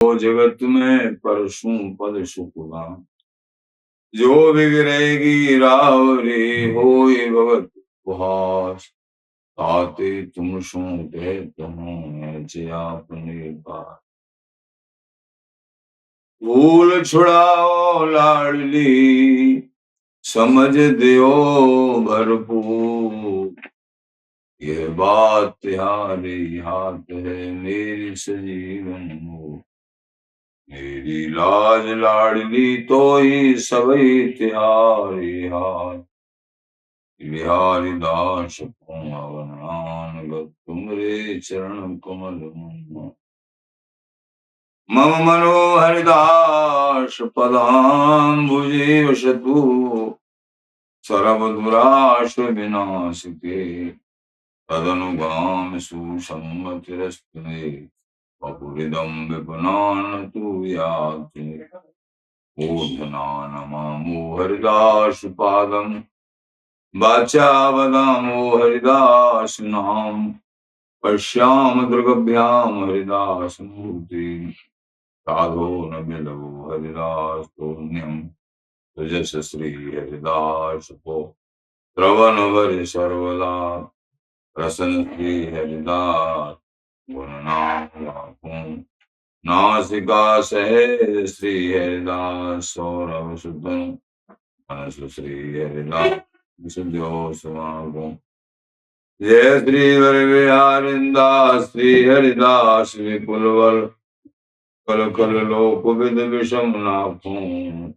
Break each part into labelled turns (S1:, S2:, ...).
S1: तो जगत में परसों पद सुकुला जो बिगड़ेगी रावरे होए भगत उपहास ताते तुम सो दे तुम्हें जे आपने बात भूल छुड़ाओ लाडली समझ दियो भरपूर ये बात तुम्हारे हाथ है मेरी सजीवन हो मेरी लाज लाडली तो ही सबई तिहारी हाथ बिहारी दास पवन तुमरे चरण कमल मम मनोहर दास पदाम्बुजे वसतु सर्वदुराश विनाशिके तदनुगाम सुसंगतिरस्तु मे वपुरिदं विपुनानतु याति ऊर्ध्वनानमामो हरिदास पादं वाचा वदामो हरिदास नाम पश्याम दृगभ्याम हरिदास मूर्ति साधो न मिलवो हरिदास पुण्यम तुजस श्री हरिदास को श्रवण भरि सर्वदा रसन श्री हरिदास गुण नाम गाऊं नासिका सहे श्री हरिदास सौरभ सुदन मनस श्री हरिदास विशुद्ध्यो समागम जय श्री हरि बिहारिंदास श्री हरिदास विपुल बल कल कल लोक विद विषम नाथों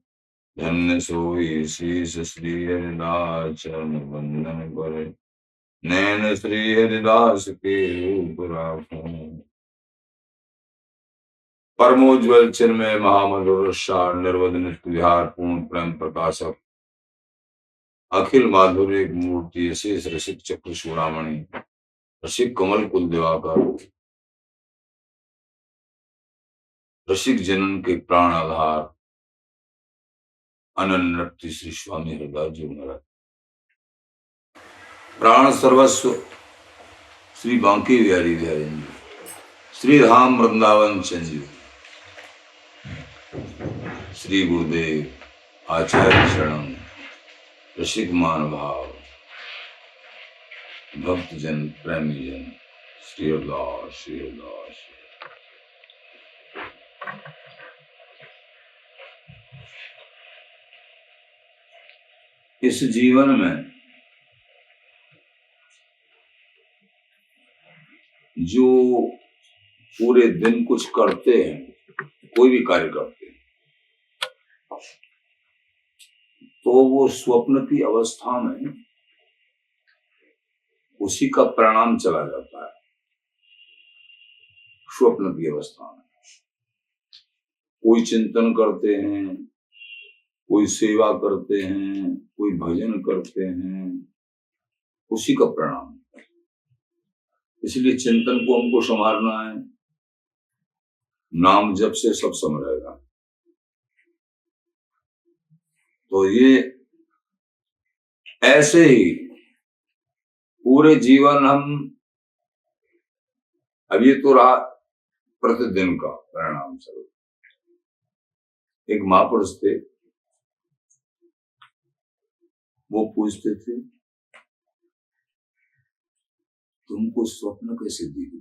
S1: धन्य सोई शीस श्री हरिदास चरण वंदन करे नैन श्री हरिदास के रूप राखों परमोज्वल चिन्मय महामधुर सार निर्वध निष्ठिहार पूर्ण प्रेम प्रकाशक अखिल माधुर्य मूर्ति अशेष रसिक चक्र चूड़ामणि रसिक कमल कुल दिवाकर रसिक जनन के प्राण आधार अनन्य श्री स्वामी हरिदास जी महाराज प्राण सर्वस्व श्री बांके बिहारी बिहारी जी श्री राम वृंदावन चंद श्री गुरुदेव आचार्य शरण रसिक मान भाव भक्त जन प्रेमी जन श्री हरिदास श्री हरिदास इस जीवन में जो पूरे दिन कुछ करते हैं कोई भी कार्य करते हैं तो वो स्वप्न की अवस्था में उसी का परिणाम चला जाता है। स्वप्न की अवस्था में कोई चिंतन करते हैं, कोई सेवा करते हैं, कोई भजन करते हैं, उसी का परिणाम। इसलिए चिंतन को हमको संभालना है। नाम जप से सब समझेगा। तो ये ऐसे ही पूरे जीवन हम, अब ये तो रहा प्रतिदिन का परिणाम स्वरूप। एक महापुरुष थे, वो पूछते थे तुमको स्वप्न कैसे दिखते,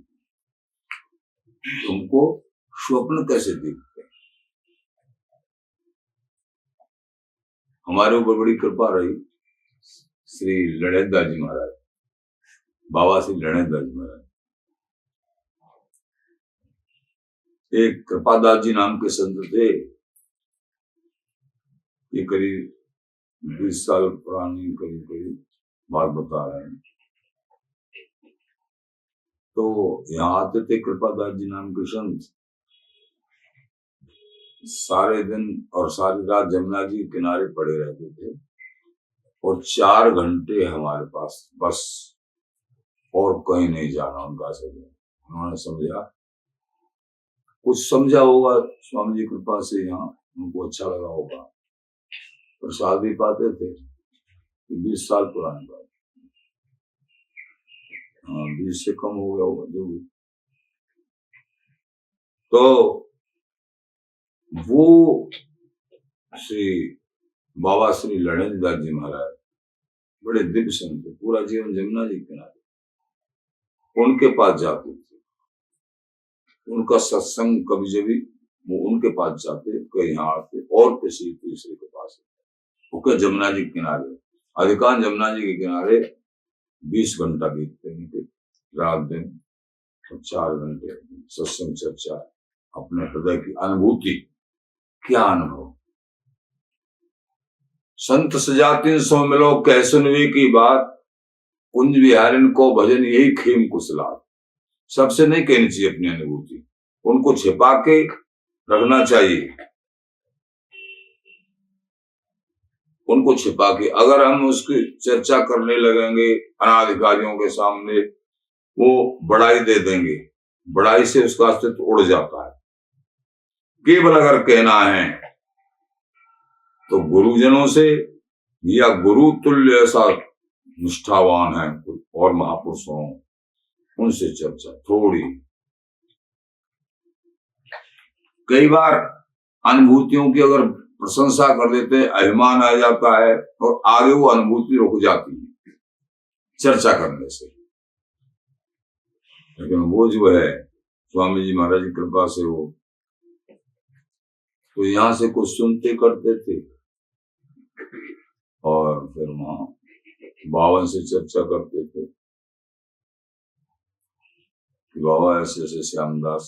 S1: तुमको स्वप्न कैसे दिखते। हमारे ऊपर बड़ी कृपा रही श्री ललितदास जी महाराज, बाबा श्री ललितदास जी महाराज। एक कृपादास जी नाम के संत थे, ये करीब 20 साल पुरानी करीब बात बता रहे हैं। तो यहाँ आते थे कृपादास जी नाम के संत, सारे दिन और सारी रात जमुना जी के किनारे पड़े रहते थे और 4 घंटे हमारे पास बस, और कहीं नहीं जाना उनका से। उन्होंने समझा, कुछ समझा होगा स्वामी जी कृपा से, यहाँ उनको अच्छा लगा होगा। प्रसाद भी पाते थे। 20 साल पुरानी बात, हाँ 20 से कम हो गया होगा जो भी। तो वो श्री बाबा श्री लड़ेंद्र दास जी महाराज बड़े दिव्य संत थे, पूरा जीवन जमुना जी के किनारे, उनके पास जाते थे, उनका सत्संग कभी जभी वो उनके पास जाते, कहीं यहाँ आते और किसी तीसरे के पास, वो जमुना जी के किनारे, अधिकांश जमुना जी के किनारे 20 घंटा बीतते हैं रात दिन, 4 घंटे सत्संग चर्चा, अपने हृदय की अनुभूति, क्या अनुभव। संत सजातीन सो मिलो कह सुनवे की बात, कुंज विहारिन को भजन यही खेम कुशलात। सबसे नहीं कहनी चाहिए अपनी अनुभूति, उनको छिपा के रखना चाहिए, उनको छिपा के। अगर हम उसकी चर्चा करने लगेंगे अनाधिकारियों के सामने, वो बड़ाई दे देंगे, बड़ाई से उसका अस्तित्व उड़ जाता है। केवल अगर कहना है तो गुरुजनों से या गुरु तुल्य ऐसा निष्ठावान है और महापुरुषों, उनसे चर्चा थोड़ी। कई बार अनुभूतियों की अगर प्रशंसा कर देते, अभिमान आ जाता है और आगे वो अनुभूति रुक जाती है चर्चा करने से। लेकिन वो जो है स्वामी जी महाराज की कृपा से, वो तो यहाँ से कुछ सुनते करते थे और फिर वहां 52 से चर्चा करते थे कि बाबा ऐसे ऐसे श्यामदास,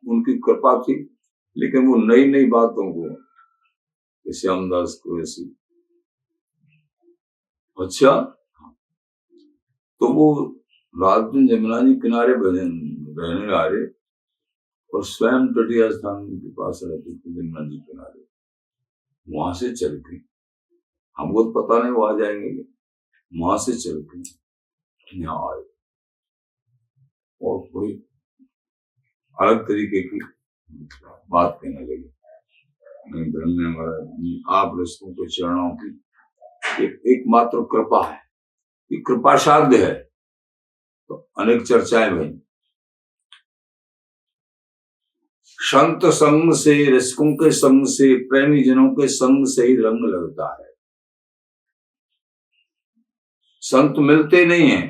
S1: उनकी कृपा थी। लेकिन वो नई नई बातों को, श्यामदास को ऐसी, अच्छा तो वो रात दिन जमुना जी किनारे भजन रहने आ रहे और स्वयं तटीय स्थान के पास रहते थे जमुना जी किनारे, वहां से चल के, हमको तो पता नहीं वो आ जाएंगे, वहां से चल के यहाँ आए और कोई अलग तरीके की बात कहने लगे। आप रस्तों के चरणों की एकमात्र कृपा है, ये कृपा साध्य है तो अनेक चर्चाएं भाई। संत संग से, रसिकों के संग से, प्रेमी जनों के संग से ही रंग लगता है। संत मिलते नहीं है,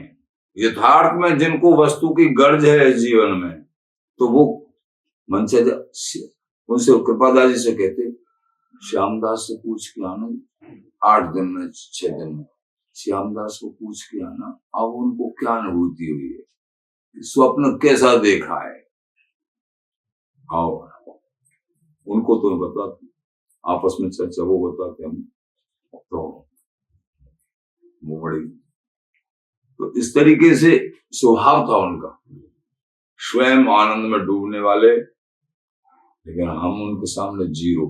S1: यथार्थ में जिनको वस्तु की गर्ज है जीवन में, तो वो मन से उनसे कृपादास से कहते, श्यामदास से पूछ के आना 8 दिन में 6 दिन में, श्यामदास को पूछ के आना अब उनको क्या अनुभूति हुई है, स्वप्न कैसा देखा है, आओ उनको तो बता, आपस में चर्चा वो बताते हम, तो वो बड़ी, तो इस तरीके से स्वभाव था उनका, स्वयं आनंद में डूबने वाले, लेकिन हम उनके सामने जीरो,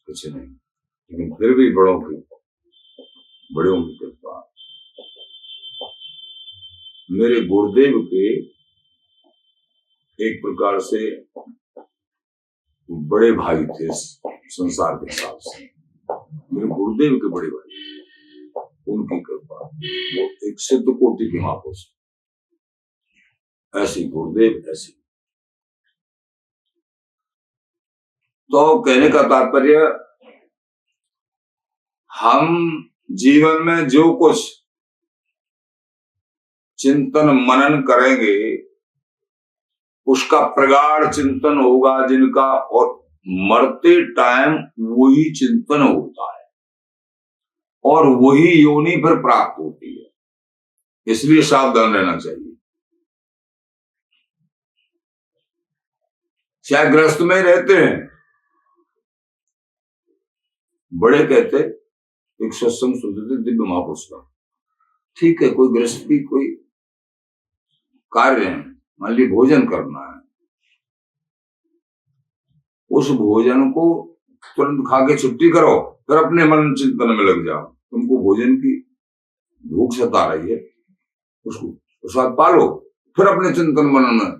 S1: कुछ नहीं, लेकिन फिर भी बड़ों की कृपा। मेरे गुरुदेव के एक प्रकार से बड़े भाई थे संसार के हिसाब से, मेरे गुरुदेव के बड़े भाई, उनकी कृपा, वो एक सिद्ध कोटि के महापुरुष, ऐसी गुरुदेव ऐसी। तो कहने का तात्पर्य, हम जीवन में जो कुछ चिंतन मनन करेंगे उसका प्रगाढ़ चिंतन होगा जिनका, और मरते टाइम वही चिंतन होता है और वही योनि फिर प्राप्त होती है, इसलिए सावधान रहना चाहिए। चाहे ग्रस्त में रहते हैं, बड़े कहते एक सत्संग सुनते थे दिव्य महापुरुष का, ठीक है कोई गृहस्थी कोई कार्य है, मान ली भोजन करना है, उस भोजन को तुरंत खा के छुट्टी करो, फिर अपने मन चिंतन में लग जाओ, तुमको भोजन की भूख सता रही है, उसको प्रसाद पालो, फिर अपने चिंतन मनन में।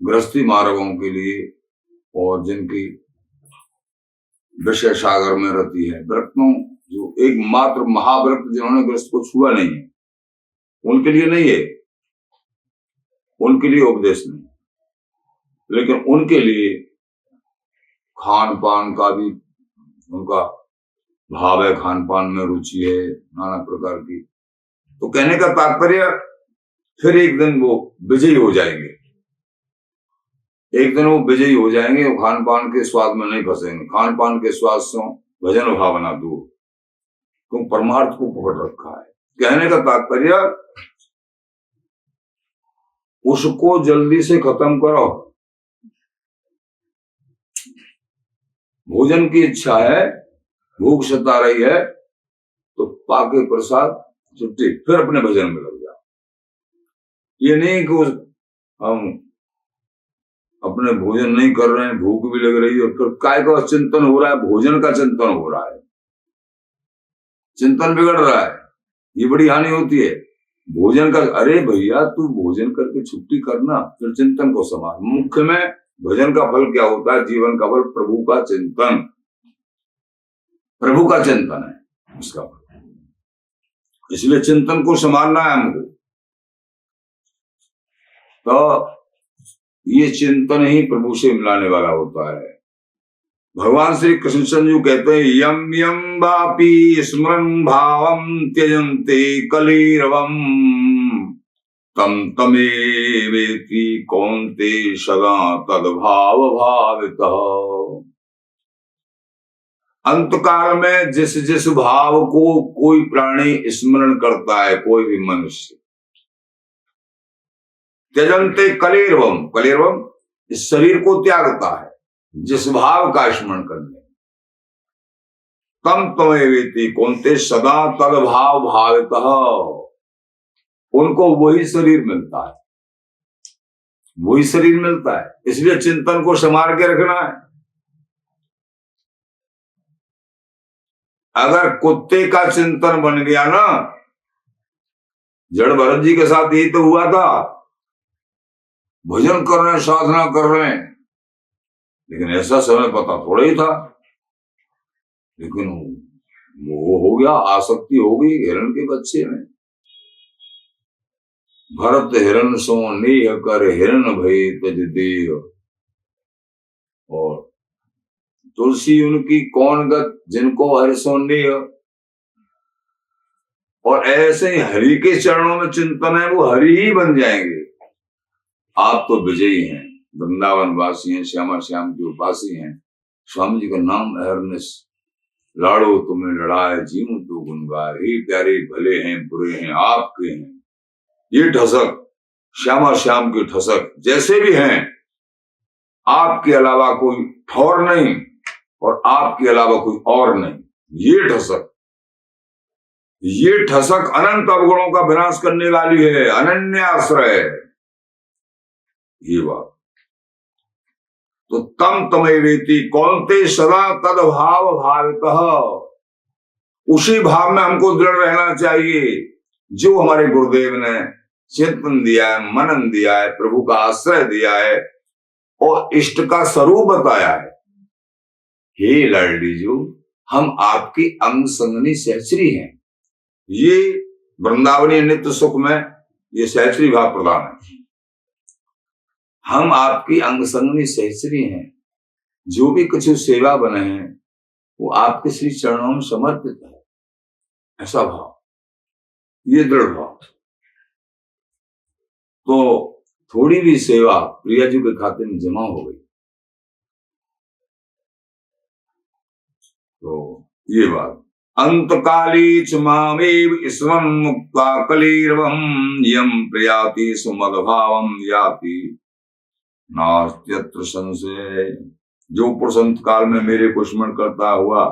S1: गृहस्थी मार्गों के लिए और जिनकी विषय सागर में रहती है, व्रतों जो एकमात्र महाव्रत जिन्होंने गृहस्थ को छुआ नहीं है, उनके लिए नहीं है, उनके लिए उपदेश नहीं, लेकिन उनके लिए खान पान का भी उनका भाव है, खान पान में रुचि है नाना प्रकार की। तो कहने का तात्पर्य, फिर एक दिन वो विजयी हो जाएंगे, एक दिन वो विजयी हो जाएंगे, वो खान पान के स्वाद में नहीं फंसेंगे। खान पान के स्वाद से भजन भावना दूर, तुम परमार्थ को पकड़ रखा है। कहने का तात्पर्य, उसको जल्दी से खत्म करो। भोजन की इच्छा है, भूख सता रही है, तो पाके प्रसाद छुट्टी, फिर अपने भजन में लग जाओ। ये नहीं कि हम अपने भोजन नहीं कर रहे हैं, भूख भी लग रही है, और फिर काय का चिंतन हो रहा है, भोजन का चिंतन हो रहा है, चिंतन बिगड़ रहा है, ये बड़ी हानि होती है भोजन का। अरे भैया, तू भोजन करके छुट्टी करना, फिर चिंतन को संभाल। मुख्य में भजन का फल क्या होता है? जीवन का फल प्रभु का चिंतन, प्रभु का चिंतन है उसका फल। इसलिए चिंतन को संभालना है हमको। तो ये चिंतन ही प्रभु से मिलाने वाला होता है। भगवान श्री कृष्ण जी कहते हैं, यम यम वापी स्मरण भावम त्यजन्ते कलिरवम तम तमेवेति कौन्ते सदा तद्भाव भावितः। अंतकाल में जिस जिस भाव को कोई प्राणी स्मरण करता है, कोई भी मनुष्य, त्यजन्ते कलिरवम, कलिरवम इस शरीर को त्यागता है जिस भाव का स्मरण करने, तम तमेवेति कौन्ते सदा तद्भाव भावितः, उनको वही शरीर मिलता है, वही शरीर मिलता है। इसलिए चिंतन को संभाल के रखना है। अगर कुत्ते का चिंतन बन गया ना, जड़ भरत जी के साथ यही तो हुआ था। भजन कर रहे हैं, साधना कर रहे हैं, लेकिन ऐसा समय पता थोड़ा ही था, लेकिन वो हो गया, आसक्ति हो गई हिरण के बच्चे में। भरत हिरण सो नेह कर हिरण भय तज देह, और तुलसी उनकी कौन गत जिनको हरि सो नेह। और ऐसे ही हरि के चरणों में चिंतन है, वो हरि ही बन जाएंगे। आप तो विजयी हैं, वृंदावन वासी हैं, श्यामा श्याम के उपासी हैं। स्वामी जी का नाम अहरनिश लाड़ो तुम्हें लड़ाए, जीव तो गुन गाए, हे प्यारे भले हैं बुरे हैं आपके हैं। ये ठसक, श्यामा श्याम की ठसक जैसे भी हैं, आपके अलावा कोई ठौर नहीं और आपके अलावा कोई और नहीं। ये ठसक अनंत अवगुणों का विनाश करने वाली है, अनन्य आश्रय है ये बात। तो तम तमेवेति कौन्ते सदा तद्भाव भावितः, उसी भाव में हमको दृढ़ रहना चाहिए जो हमारे गुरुदेव ने चिंतन दिया है, मनन दिया है, प्रभु का आश्रय दिया है और इष्ट का स्वरूप बताया है। हे लाडली जो, हम आपकी अंग संगनी सहचरी हैं। ये वृंदावनी नित्य सुख में ये सहचरी भाव प्रदान है। हम आपकी अंग संगनी सहचरी हैं, जो भी कुछ सेवा बने हैं वो आपके श्री चरणों में समर्पित है, ऐसा भाव, ये दृढ़ भाव। तो थोड़ी भी सेवा प्रिया जी के खाते में जमा हो गई, तो ये बात। अंतकाली च मामेव स्मरण मुक्ता कलिर्वम यम प्रयाति सुमद्भावम याति नास्त्यत्र संशय। जो पुरुष अंत काल में मेरे को स्मरण करता हुआ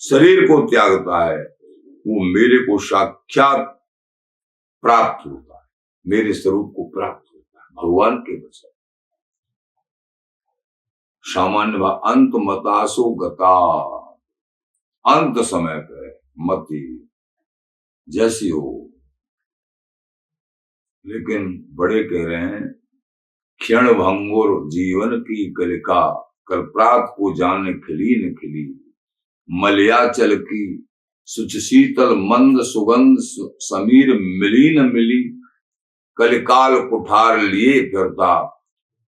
S1: शरीर को त्यागता है, वो मेरे को साक्षात प्राप्त होता है, मेरे स्वरूप को प्राप्त होता है, भगवान के वचन। सामान्य भाव अंत मतासो गता, अंत समय पे मति जैसी हो। लेकिन बड़े कह रहे हैं, क्षण भंगुर जीवन की कलिका, कल प्रात को जाने खिली न खिली, मलयाचल की सुच शीतल मंद सुगंध समीर मिली न मिली, कलिकाल कुठार लिए फिरता,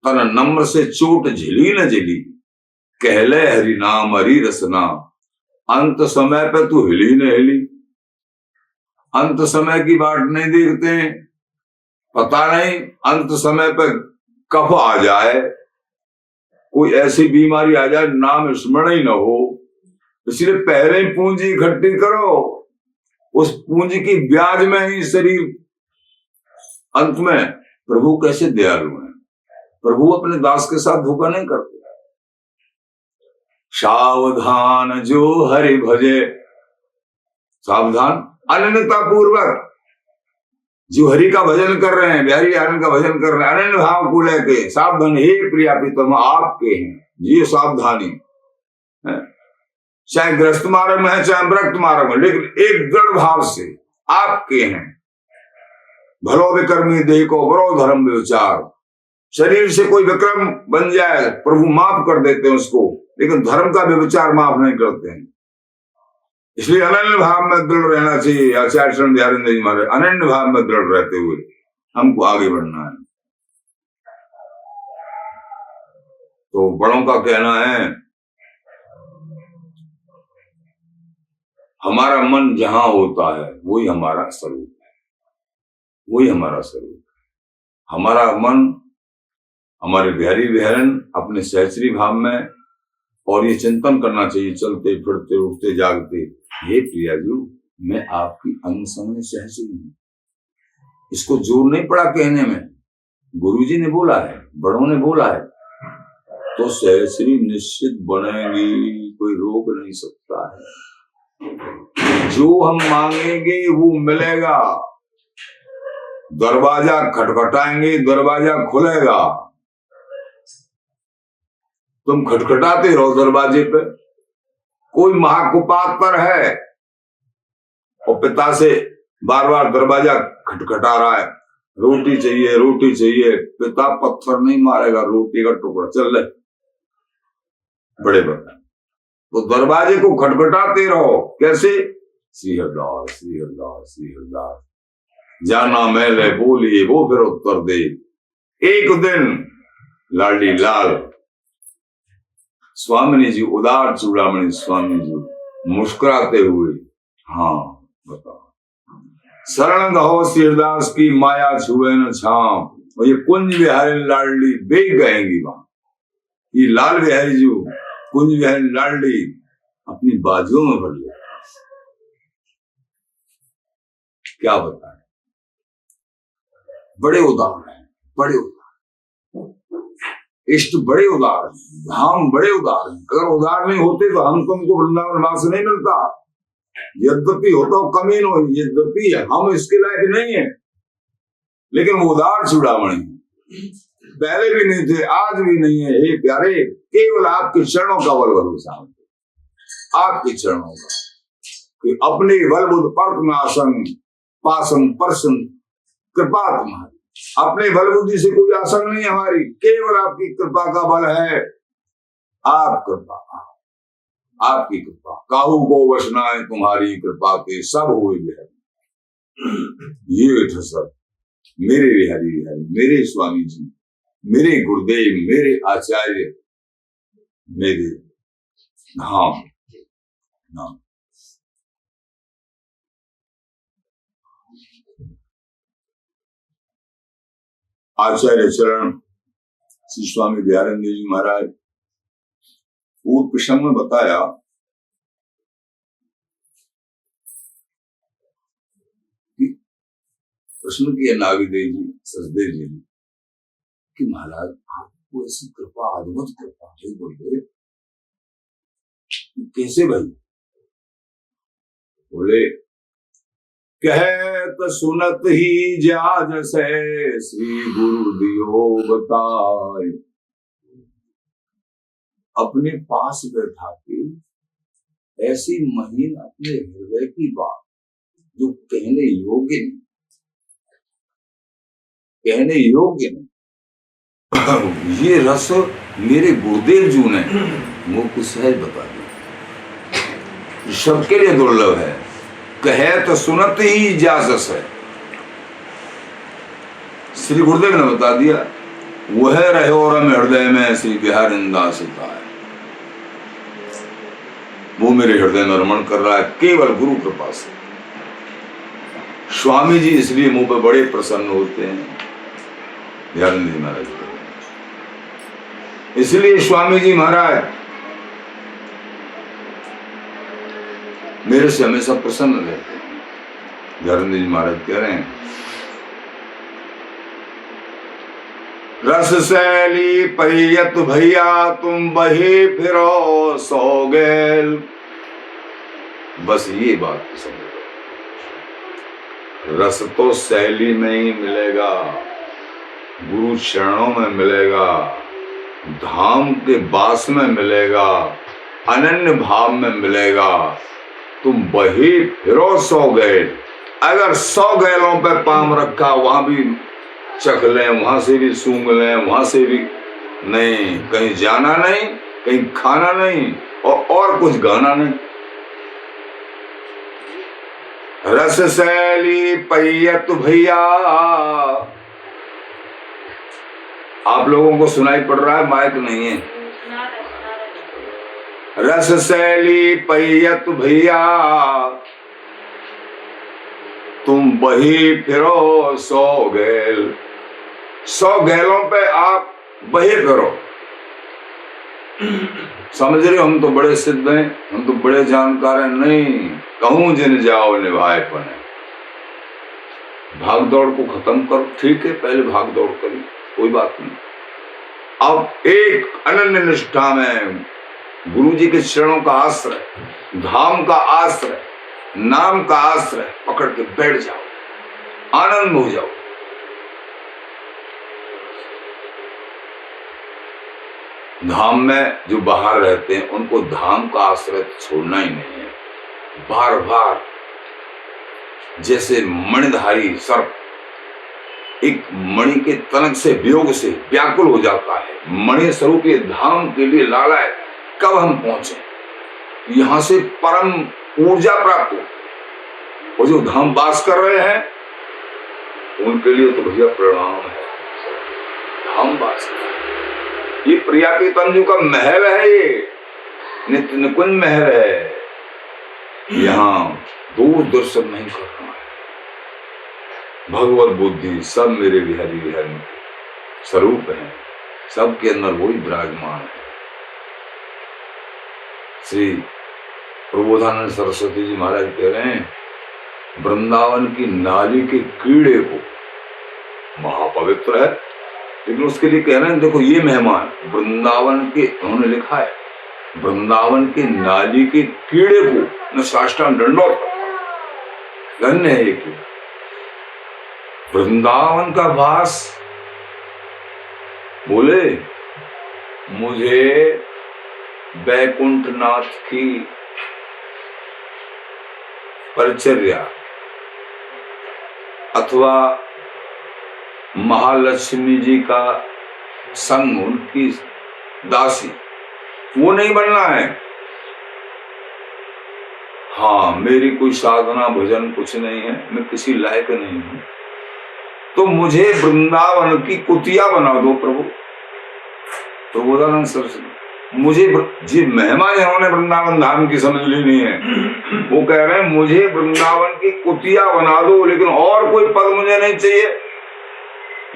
S1: तन नम्र से चोट झिली न झिली। कहले हरि नाम हरि रसना, अंत समय पे तू हिली न हिली। अंत समय की बाट नहीं देखते, पता नहीं अंत समय पे कब आ जाए, कोई ऐसी बीमारी आ जाए नाम स्मरण ही न हो। इसलिए पहले ही पूंजी इकट्ठी करो, उस पूंजी की ब्याज में ही शरीर। अंत में प्रभु कैसे दयालु हैं, प्रभु अपने दास के साथ धोखा नहीं करते। सावधान जो हरि भजे, सावधान अनन्यता पूर्वक जो हरि का भजन कर रहे हैं, बिहारी हरण का भजन कर रहे हैं, अनन्य भाव को लेके सावधान, हे प्रिया प्रीतम आपके हैं, ये सावधानी है। चाहे ग्रस्त मार्ग में है चाहे व्रत मार्ग में, लेकिन एक दृढ़ भाव से आपके हैं। भलो विक्रमी देह को बरो धर्म विचार, शरीर से कोई विक्रम बन जाए प्रभु माफ कर देते हैं उसको, लेकिन धर्म का विचार माफ नहीं करते हैं। इसलिए अनन्य भाव में दृढ़ रहना चाहिए। आचार्य शरण बिहारी जी महाराज, अनन्य भाव में दृढ़ रहते हुए हमको आगे बढ़ना है। तो बड़ों का कहना है, हमारा मन जहां होता है वही हमारा स्वरूप है, वही हमारा स्वरूप है। हमारा मन, हमारे बिहारी बिहारन अपने सहचरी भाव में, और ये चिंतन करना चाहिए चलते फिरते उठते जागते, हे प्रियाजू मैं आपकी अंग सहचरी हूं। इसको जोर नहीं पड़ा कहने में, गुरुजी ने बोला है, बड़ों ने बोला है, तो सहचरी निश्चित बनेगी, कोई रोक नहीं सकता है। जो हम मांगेंगे वो मिलेगा। दरवाजा खटखटाएंगे, दरवाजा खुलेगा। तुम खटखटाते रहो दरवाजे पे। कोई महाकुपातर है और पिता से बार बार दरवाजा खटखटा रहा है, रोटी चाहिए रोटी चाहिए, पिता पत्थर नहीं मारेगा, रोटी का टुकड़ा चल ले बड़े बता। तो दरवाजे को खटखटाते रहो। कैसे? श्री हरदास श्री हरदास श्री हरदास, जाना मैले बोलिए वो फिर उत्तर दे। एक दिन लाडी लाल स्वामी जी, उदार चूड़ामणि स्वामी जी मुस्कुराते हुए, हाँ बताओ, शरण गहो श्री हरदास की माया छुए न छाम। और ये कुंज बिहारी लाडली बेग गएंगी वहां। ये लाल बिहारी जी कुंज बिहारी लाडली अपनी बाजुओं में भर ले। क्या बताएं, बड़े उदार हैं, बड़े उदार, इष्ट बड़े उदार हैं, धाम बड़े उदार हैं। अगर उदार नहीं होते तो हम तुमको वृंदावन वास नहीं मिलता। यद्यपि होता कमीन हो, यद्यपि हम इसके लायक नहीं है, लेकिन वो उदार चूड़ामणि पहले भी नहीं थे, आज भी नहीं है। हे प्यारे, केवल आपके चरणों का बल भरोसा, आपके चरणों का, कि अपने बल बुद्ध पर्तनासन पासन पर्सन कृपा तुम्हारी। अपने बल बुद्धि से कोई आसन नहीं हमारी, केवल आपकी कृपा का बल है। आप कृपा, आपकी कृपा, काहू को वसनाए तुम्हारी कृपा के सब हुए बिहारी। ये ठसर मेरे बिहारी बिहारी, मेरे स्वामी जी, मेरे गुरुदेव, मेरे आचार्य, मेरे धाम नाम। आचार्य चरण श्री स्वामी दयानंद जी महाराज पूर्व प्रसंग में बताया कि प्रश्न किया नागदेव जी, सचदेव जी ने, कि महाराज आपको ऐसी कृपा, अद्भुत कृपा है बोले, कैसे भाई? बोले, कहत सुनत ही जाज से श्री गुरु दियो बताए। अपने पास बैठा के ऐसी महीन अपने हृदय की बात जो कहने योग्य नहीं, कहने योग्य नहीं, ये रस मेरे गुरुदेव जी ने मुझको सहज बता दिया। सबके लिए दुर्लभ है। कहे तो सुनत ही जाजस है, श्री गुरुदेव ने बता दिया। वह रहे और हृदय में श्री बिहारिंदा सिता है। वो मेरे हृदय में रमण कर रहा है केवल गुरु कृपा से। स्वामी जी इसलिए मुंह पे बड़े प्रसन्न होते हैं, दयानंद जी महाराज, इसलिए स्वामी जी महाराज मेरे से हमेशा प्रसन्न रहते हैं। दयानंद जी महाराज कह रहे हैं, रस शैली पहियत भैया तुम बही फिरो सौगेल। बस ये बात समझो, रस तो शैली में ही मिलेगा, गुरु चरणों में मिलेगा, धाम के वास में मिलेगा, अनन्य भाव में मिलेगा। तुम बही फिरो सौगेल। अगर 100 गैलों पे पाम रखा, वहां भी चख लें, वहां से भी सूंघ लें, वहां से भी नहीं, कहीं जाना नहीं, कहीं खाना नहीं और कुछ गाना नहीं। रस शैली पहियत भैया, आप लोगों को सुनाई पड़ रहा है, माइक नहीं है। रस शैली पहियत भैया तुम बही फिरो 100 गैल। 100 गैलों पे आप बही फिरो। समझ रहे हो, हम तो बड़े सिद्ध हैं, हम तो बड़े जानकार हैं। नहीं, कहूं जिन जाओ निभाए पने। भाग दौड़ को खत्म करो, ठीक है, पहले भाग दौड़ करी, कोई बात नहीं। अब एक अनन्य निष्ठा में गुरु जी के चरणों का आश्रय, धाम का आश्रय, नाम का आश्रय पकड़ के बैठ जाओ, आनंद हो जाओ। धाम में जो बाहर रहते हैं उनको धाम का आश्रय छोड़ना ही नहीं है। बार बार जैसे मणिधारी सर्प एक मणि के तनक से वियोग से व्याकुल हो जाता है, मणि स्वरूप ये धाम के लिए लालाए कब हम पहुंचे, यहां से परम ऊर्जा प्राप्त हो। और जो धाम वास कर रहे हैं उनके लिए तो भैया प्रणाम है। धाम वास कर, ये प्रिया की तंजू का महल है, ये नित्य निकुंज महल है। यहाँ दूर दर्शन नहीं करना है। भगवत बुद्धि सब मेरे बिहारी बिहारी स्वरूप है, सबके अंदर वही विराजमान है। श्री प्रबोधानंद सरस्वती जी महाराज कह रहे हैं, वृंदावन की नाली के कीड़े को महापवित्र है, लेकिन उसके लिए कह रहे हैं देखो ये मेहमान वृंदावन के, उन्होंने लिखा है वृंदावन के नाली के कीड़े को न साष्टांग दंडोत करता। धन्य है ये कीड़ा। वृंदावन का वास, बोले मुझे बैकुंठनाथ की परिचर्या अथवा महालक्ष्मी जी का संग, उनकी दासी, वो नहीं बनना है। हाँ, मेरी कोई साधना भजन कुछ नहीं है, मैं किसी लायक नहीं हूं, तो मुझे वृंदावन की कुतिया बना दो प्रभु। प्रबोधानंद सरस्वती मुझे जी मेहमान इन्होंने वृंदावन धाम की समझ ली नहीं है, वो कह रहे हैं मुझे वृंदावन की कुतिया बना दो, लेकिन और कोई पद मुझे नहीं चाहिए।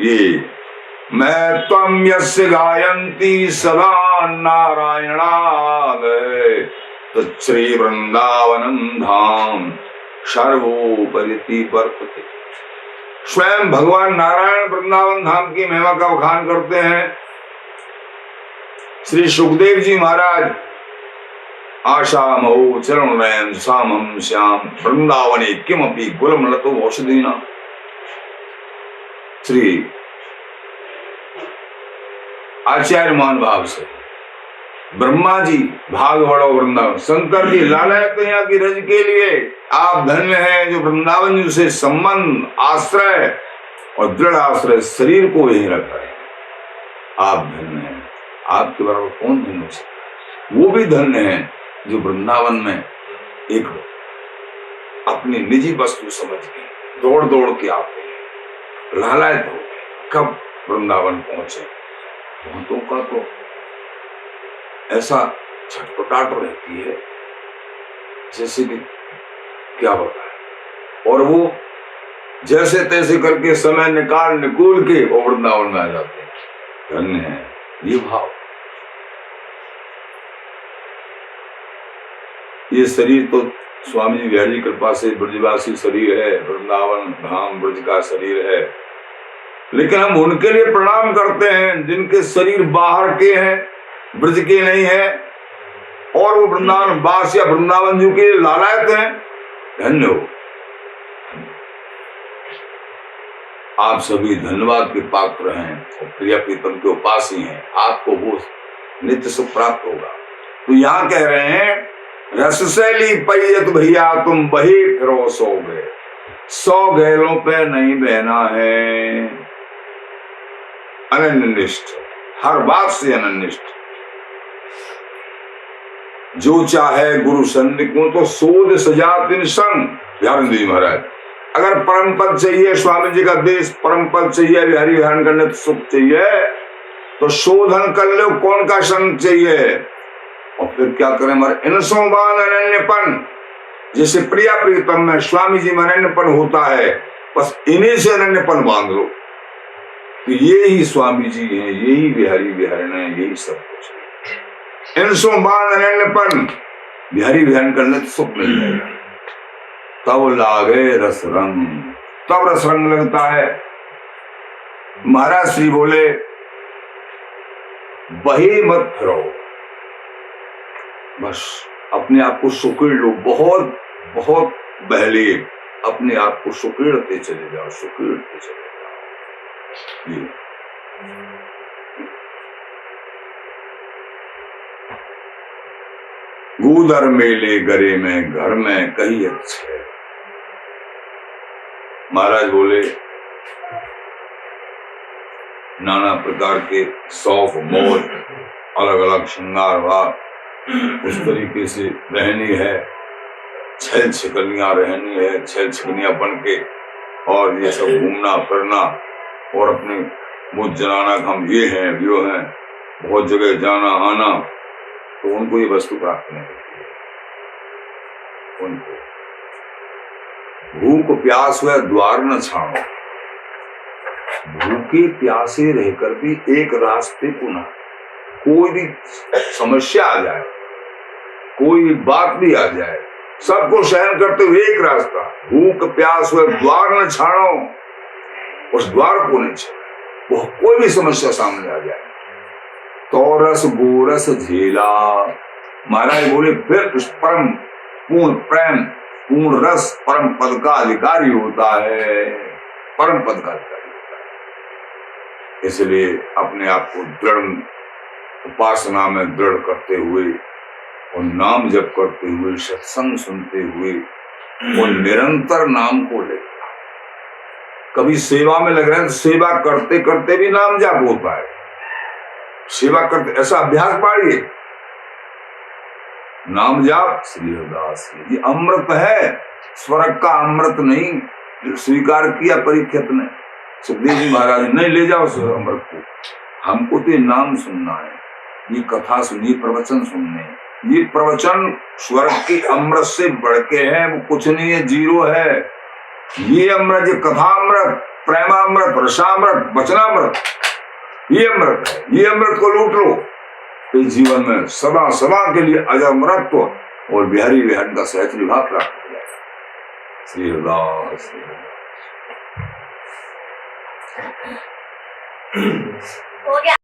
S1: ये मैं त्वं यस्य गायन्ति सदा नारायणाद तच्छ्री वृंदावनम धाम सर्वोपरि वर्तते। स्वयं भगवान नारायण वृंदावन धाम की महिमा का बखान करते हैं। श्री सुखदेव जी महाराज आशामहो चरणों सामं श्याम वृंदावने किमपि गुलमलतो औषधीना। श्री आचार्य मान भाव से ब्रह्मा जी भाग बड़ो वृंदावन, शंकर जी लालयत यहाँ की रज के लिए आप धन्य हैं जो वृंदावन जी से संबंध, आश्रय और दृढ़ आश्रय शरीर को यही रख रहे हैं। आप धन्य हैं, आपके बराबर कौन धन्य हो सकता। वो भी धन्य है जो वृंदावन में एक अपनी निजी वस्तु समझ के दौड़ दौड़ के आते हैं, लालायत हो कब वृंदावन पहुंचे। बहुतों का तो ऐसा छटपटाहट रहती है जैसे कि क्या बताए, और वो जैसे तैसे करके समय निकूल के वो वृंदावन में आ जाते हैं। धन्य है ये भाव। ये शरीर तो स्वामी जी बिहारी कृपा से ब्रजवासी शरीर है, वृंदावन धाम ब्रज का शरीर है, लेकिन हम उनके लिए प्रणाम करते हैं जिनके शरीर बाहर के हैं, ब्रज के नहीं है, और वो वृंदावन वास या वृंदावन जी के लालायत हैं। धन्य हो आप सभी, धन्यवाद के पात्र हैं और प्रिय प्रीतम के उपासी हैं। आपको वो नित्य सुख प्राप्त होगा। तो यहाँ कह रहे हैं रसशैली पैयत भैया तुम बही फिरो सो गए, 100 गैलों पे नहीं बहना है। अनन्यनिष्ठ, हर बात से अनन्यनिष्ठ। जो चाहे गुरु सन्निध को तो सोध सजातिन संग। ध्यान दीजिए महाराज, अगर परम पद चाहिए, स्वामी जी का देश परम पद चाहिए, हरि विहार करने तो सुख चाहिए, तो शोधन कर लो कौन का संग चाहिए। और फिर क्या करें, हमारे इनसोबान अनन्यपन, जैसे प्रिया प्रीतम में स्वामी जी में अनन्यपन होता है, बस इन्हीं से अनन्यपन बांध लो। तो ये ही स्वामी जी हैं, यही बिहारी विहारण है, यही सब कुछ। इनसोबान अनन्यपन, बिहारी विहारण करने तो सुख मिल जाएगा। तब लागे रस रंग, तब रस रंग लगता है। महाराज श्री बोले बही मत फिरो, बस अपने आप को सुकेड़ लो, बहुत बहुत बहले अपने आप को सुकेड़ते चले जाओ, सुकेड़ते चले जाओ। गूदर मेले गरे में घर में कहीं अच्छे। महाराज बोले नाना प्रकार के सौफ मोर, अलग अलग श्रृंगार भाव, उस तरीके से रहनी है, छल छिकलियां रहनी है, छल छिकलियां बन के, और ये सब घूमना फिरना और अपने मुझ जनाना हम ये हैं वो हैं, बहुत जगह जाना आना, तो उनको ये वस्तु प्राप्त नहीं होती है। उनको भूख प्यास हुआ द्वार न छाड़ो, भूखे प्यासे रहकर भी एक रास्ते को ना, कोई भी समस्या आ जाए, कोई भी बात भी आ जाए, सबको सहन करते हुए एक रास्ता, भूख प्यास हुआ द्वार न छाड़ो, उस द्वार को नहीं छाड़ो, वो कोई भी समस्या सामने आ जाए। तो रस गोरस झेला, महाराज बोले फिर उस परम पूर्ण प्रेम पूर्ण रस परम पद का अधिकारी होता है, परम पद का अधिकारी होता है। इसलिए अपने आप को दृढ़ उपासना में दृढ़ करते हुए और नाम जप करते हुए, सत्संग सुनते हुए और निरंतर नाम को ले। कभी सेवा में लग रहे हैं तो सेवा करते करते भी नाम जप होता है, सेवा करते ऐसा अभ्यास पाड़िए। नाम जाप श्री हरिदास, ये अमृत है, स्वर्ग का अमृत नहीं स्वीकार किया परीक्षित ने, सुखदेव जी महाराज ने, नहीं ले जाओ अमृत को, हमको तो नाम सुनना है, ये कथा सुनिए, प्रवचन सुनने, ये प्रवचन स्वर्ग के अमृत से बढ़ के है, वो कुछ नहीं है, जीरो है। ये अमृत, ये कथा अमृत, प्रेमामृत, रसामृत, वचनामृत, ये अमृत है, ये अमृत को लूट लो, इस जीवन में सदा सदा के लिए अजर अमृत्व और बिहारी विहार का सहज विभाग प्राप्त हो जाएगा। श्री हरिदास हो गया।